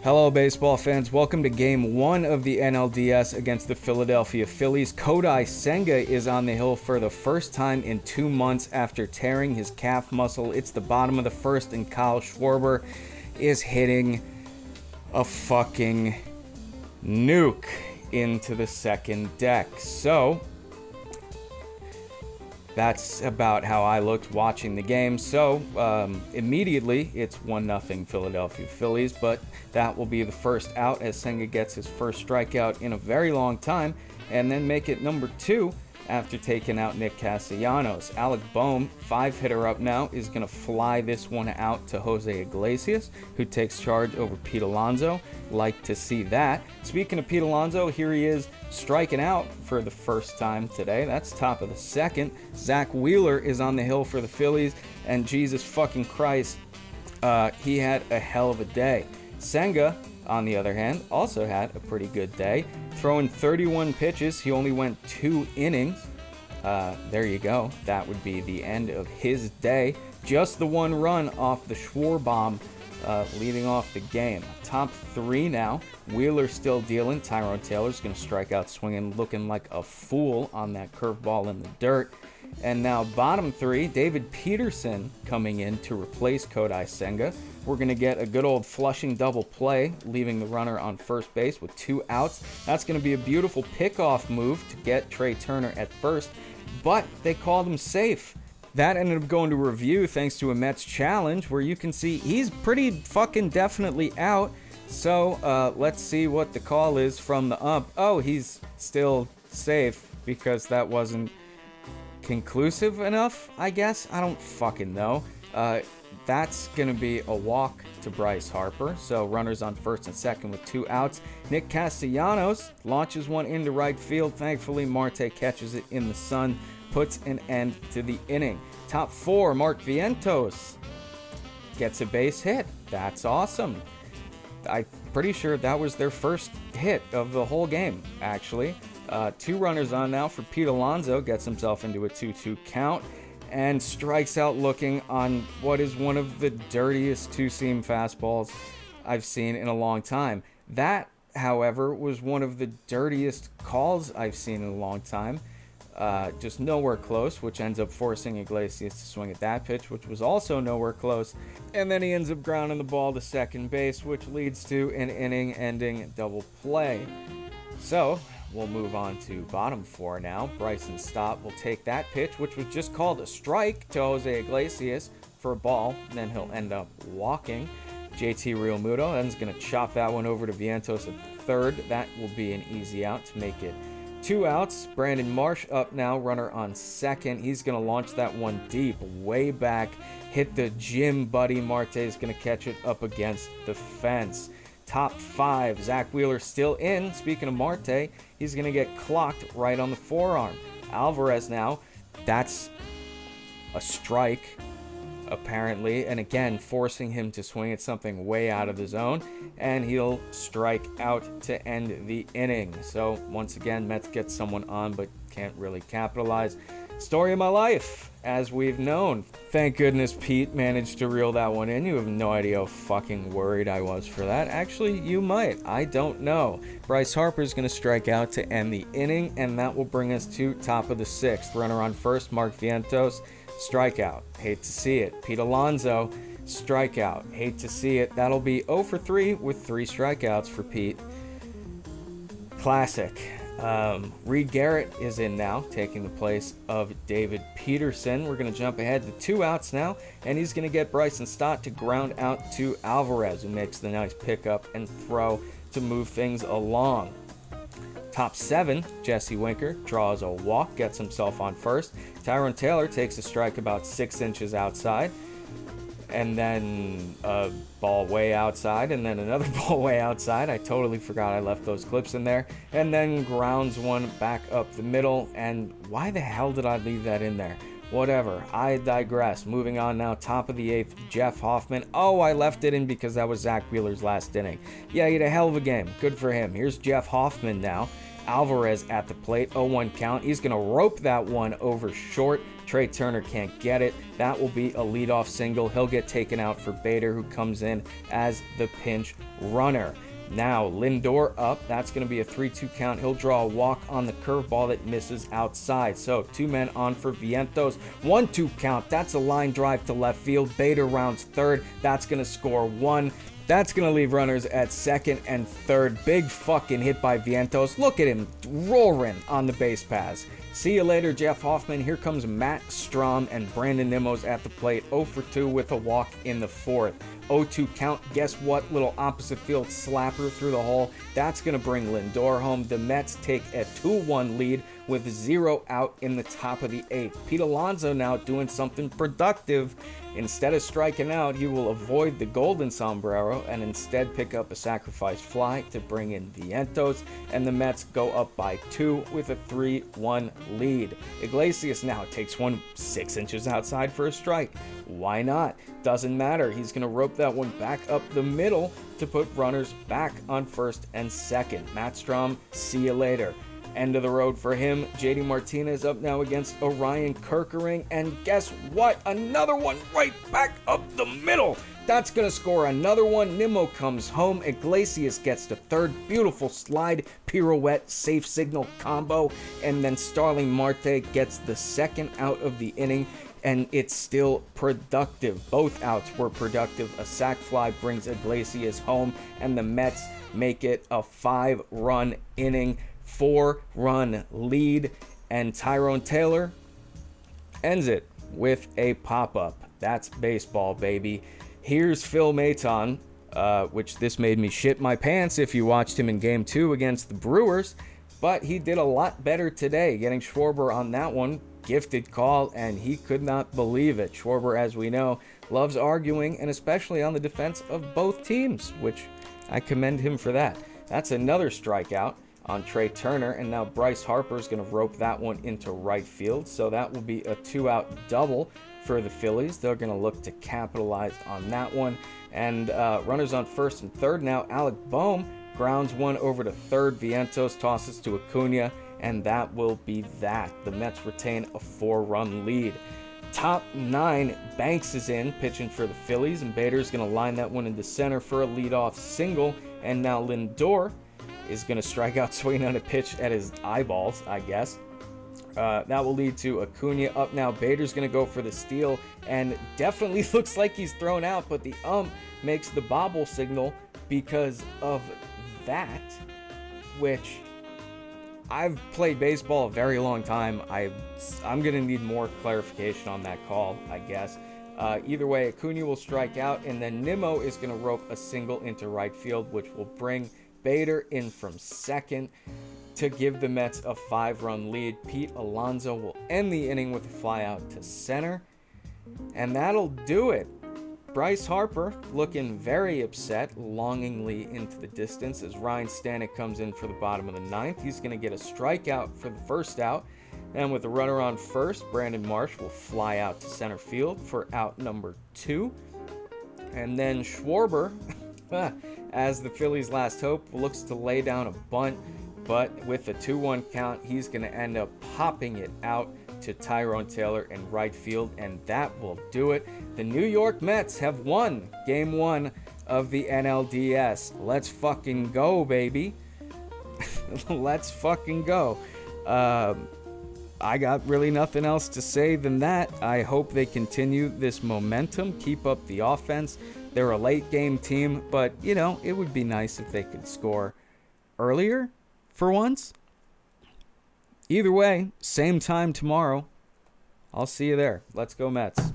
Hello, baseball fans. Welcome to Game 1 of the NLDS against the Philadelphia Phillies. Kodai Senga is on the hill for the first time in 2 months after tearing his calf muscle. It's the bottom of the first, and Kyle Schwarber is hitting a fucking nuke into the second deck. So that's about how I looked watching the game. So immediately it's 1-0 Philadelphia Phillies, but that will be the first out as Senga gets his first strikeout in a very long time, and then make it number 2 after taking out Nick Castellanos. Alec Bohm, 5-hitter up now, is going to fly this one out to Jose Iglesias, who takes charge over Pete Alonso. Like to see that. Speaking of Pete Alonso, here he is striking out for the first time today. That's top of the second. Zack Wheeler is on the hill for the Phillies, and Jesus fucking Christ, he had a hell of a day. Senga, on the other hand, also had a pretty good day. Throwing 31 pitches, he only went 2 innings. There you go. That would be the end of his day. Just the 1 run off the Schwarber bomb, leading off the game. Top 3 now. Wheeler still dealing. Tyrone Taylor's going to strike out swinging, looking like a fool on that curveball in the dirt. And now bottom 3, David Peterson coming in to replace Kodai Senga. We're going to get a good old Flushing double play, leaving the runner on first base with 2 outs. That's going to be a beautiful pickoff move to get Trey Turner at first, but they called him safe. That ended up going to review thanks to a Mets challenge where you can see he's pretty fucking definitely out. So let's see what the call is from the ump. Oh, he's still safe because that wasn't conclusive enough, I guess. I don't fucking know. That's going to be a walk to Bryce Harper. So runners on first and second with 2 outs. Nick Castellanos launches one into right field. Thankfully, Marte catches it in the sun, puts an end to the inning. Top 4, Mark Vientos gets a base hit. That's awesome. I'm pretty sure that was their first hit of the whole game, actually. 2 runners on now for Pete Alonso, gets himself into a 2-2 count, and strikes out looking on what is one of the dirtiest 2-seam fastballs I've seen in a long time. That, however, was one of the dirtiest calls I've seen in a long time. Just nowhere close, which ends up forcing Iglesias to swing at that pitch, which was also nowhere close. And then he ends up grounding the ball to second base, which leads to an inning-ending double play. So we'll move on to bottom 4 now. Bryson Stott will take that pitch, which was just called a strike, to Jose Iglesias for a ball, and then he'll end up walking. JT Realmuto then is going to chop that one over to Vientos at third. That will be an easy out to make it 2 outs. Brandon Marsh up now, runner on second. He's going to launch that one deep, way back, hit the gym. Buddy Marte is going to catch it up against the fence. Top 5, Zack Wheeler still in. Speaking of Marte, he's going to get clocked right on the forearm. Alvarez now, that's a strike, apparently, and again, forcing him to swing at something way out of the zone, and he'll strike out to end the inning. So, once again, Mets get someone on, but can't really capitalize. Story of my life, as we've known. Thank goodness Pete managed to reel that one in. You have no idea how fucking worried I was for that. Actually, you might. I don't know. Bryce Harper is going to strike out to end the inning, and that will bring us to top of the 6th. Runner on first, Mark Vientos, strikeout. Hate to see it. Pete Alonso, strikeout. Hate to see it. That'll be 0 for 3 with 3 strikeouts for Pete. Classic. Reed Garrett is in now, taking the place of David Peterson. We're going to jump ahead to 2 outs now, and he's going to get Bryson Stott to ground out to Alvarez, who makes the nice pickup and throw to move things along. Top 7, Jesse Winker draws a walk, gets himself on first. Tyrone Taylor takes a strike about 6 inches outside, and then a ball way outside, and then another ball way outside. I totally forgot I left those clips in there. And then grounds one back up the middle, and why the hell did I leave that in there? Whatever, I digress. Moving on now, top of the 8th, Jeff Hoffman. Oh, I left it in because that was Zack Wheeler's last inning. Yeah, he had a hell of a game. Good for him. Here's Jeff Hoffman now. Alvarez at the plate, 0-1 count. He's going to rope that one over short. Trey Turner can't get it. That will be a leadoff single. He'll get taken out for Bader, who comes in as the pinch runner. Now, Lindor up. That's going to be a 3-2 count. He'll draw a walk on the curveball that misses outside. So, 2 men on for Vientos. 1-2 count. That's a line drive to left field. Bader rounds third. That's going to score 1. That's going to leave runners at second and third. Big fucking hit by Vientos. Look at him roaring on the base pass. See you later, Jeff Hoffman. Here comes Matt Strahm, and Brandon Nimmo's at the plate. 0 for 2 with a walk in the fourth. 0-2 count. Guess what? Little opposite field slapper through the hole. That's going to bring Lindor home. The Mets take a 2-1 lead with 0 out in the top of the 8th. Pete Alonso now doing something productive. Instead of striking out, he will avoid the golden sombrero and instead pick up a sacrifice fly to bring in Vientos, and the Mets go up by 2 with a 3-1 lead. Iglesias now takes one 6 inches outside for a strike. Why not? Doesn't matter. He's going to rope that one back up the middle to put runners back on first and second. Matt Strahm, see you later. End of the road for him. JD Martinez up now against Orion Kerkering, and guess what? Another one right back up the middle. That's going to score another one. Nimmo comes home. Iglesias gets to third. Beautiful slide, pirouette, safe signal combo, and then Starling Marte gets the second out of the inning, and it's still productive. Both outs were productive. A sac fly brings Iglesias home, and the Mets make it a 5-run inning. 4-run lead, and Tyrone Taylor ends it with a pop-up. That's baseball, baby. Here's Phil Maton, which this made me shit my pants if you watched him in Game 2 against the Brewers, but he did a lot better today, getting Schwarber on that one. Gifted call, and he could not believe it. Schwarber, as we know, loves arguing, and especially on the defense of both teams, which I commend him for that. That's another strikeout on Trey Turner, and now Bryce Harper is going to rope that one into right field, so that will be a 2-out double for the Phillies. They're going to look to capitalize on that one, and runners on first and third now. Alec Boehm grounds one over to third. Vientos tosses to Acuna, and that will be that. The Mets retain a 4-run lead. Top 9, Banks is in, pitching for the Phillies, and Bader's going to line that one into center for a leadoff single, and now Lindor is going to strike out swinging on a pitch at his eyeballs, I guess. That will lead to Acuna up now. Bader's going to go for the steal, and definitely looks like he's thrown out, but the makes the bobble signal because of that, which I've played baseball a very long time. I'm going to need more clarification on that call, I guess. Either way, Acuna will strike out, and then Nimmo is going to rope a single into right field, which will bring Bader in from second to give the Mets a 5-run lead. Pete Alonso will end the inning with a fly out to center, and that'll do it. Bryce Harper looking very upset, longingly into the distance as Ryan Stanek comes in for the bottom of the ninth. He's going to get a strikeout for the first out, and with a runner on first, Brandon Marsh will fly out to center field for out number 2, and then Schwarber as the Phillies' last hope, looks to lay down a bunt, but with a 2-1 count, he's going to end up popping it out to Tyrone Taylor in right field, and that will do it. The New York Mets have won Game 1 of the NLDS. Let's fucking go, baby. Let's fucking go. I got really nothing else to say than that. I hope they continue this momentum, keep up the offense. They're a late game team, but, you know, it would be nice if they could score earlier for once. Either way, same time tomorrow. I'll see you there. Let's go Mets.